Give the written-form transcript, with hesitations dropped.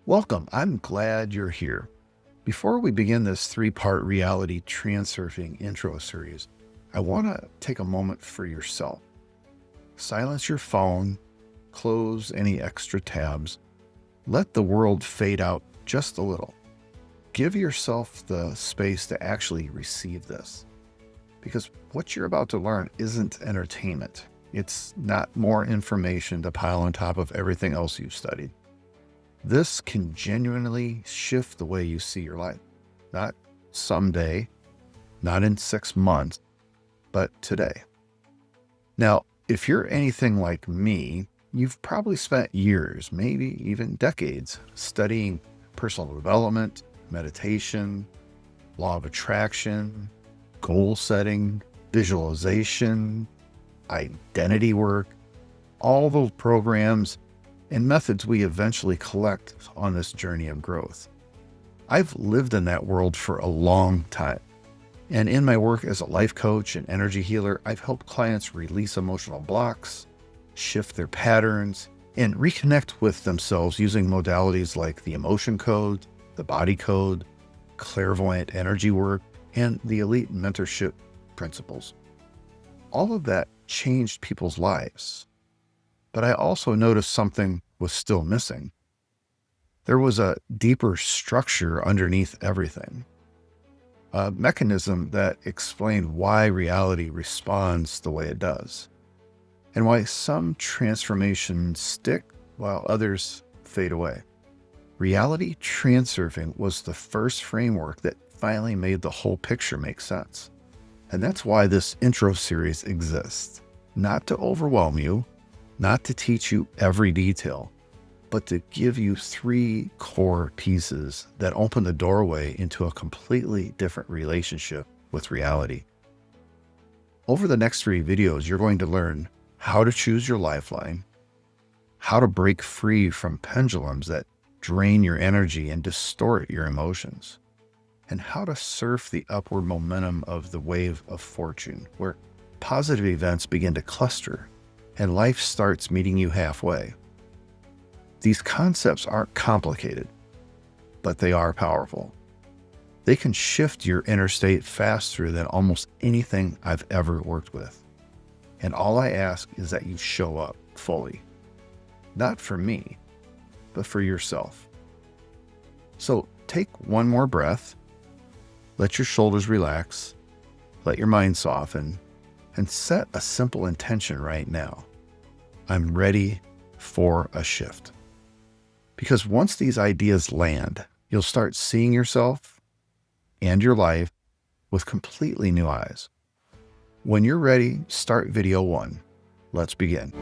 Welcome. I'm glad you're here. Before we begin this three-part reality transurfing intro series, I want to take a moment for yourself. Silence your phone, close any extra tabs, let the world fade out just a little. Give yourself the space to actually receive this. Because what you're about to learn isn't entertainment. It's not more information to pile on top of everything else you've studied. This can genuinely shift the way you see your life. Not someday, not in 6 months, but today. Now, if you're anything like me, you've probably spent years, maybe even decades, studying personal development, meditation, law of attraction, goal setting, visualization, identity work, all those programs and methods we eventually collect on this journey of growth. I've lived in that world for a long time. And in my work as a life coach and energy healer, I've helped clients release emotional blocks, shift their patterns, and reconnect with themselves using modalities like the emotion code, the body code, clairvoyant energy work, and the elite mentorship principles. All of that changed people's lives. But I also noticed something was still missing. There was a deeper structure underneath everything, a mechanism that explained why reality responds the way it does, and why some transformations stick while others fade away. Reality transurfing was the first framework that finally made the whole picture make sense. And that's why this intro series exists. Not to overwhelm you, not to teach you every detail, but to give you 3 core pieces that open the doorway into a completely different relationship with reality. Over the next 3 videos, you're going to learn how to choose your lifeline, how to break free from pendulums that drain your energy and distort your emotions, and how to surf the upward momentum of the wave of fortune, where positive events begin to cluster and life starts meeting you halfway. These concepts aren't complicated, but they are powerful. They can shift your inner state faster than almost anything I've ever worked with. And all I ask is that you show up fully. Not for me, but for yourself. So take one more breath, let your shoulders relax, let your mind soften, and set a simple intention right now. I'm ready for a shift. Because once these ideas land, you'll start seeing yourself and your life with completely new eyes. When you're ready, start video 1. Let's begin.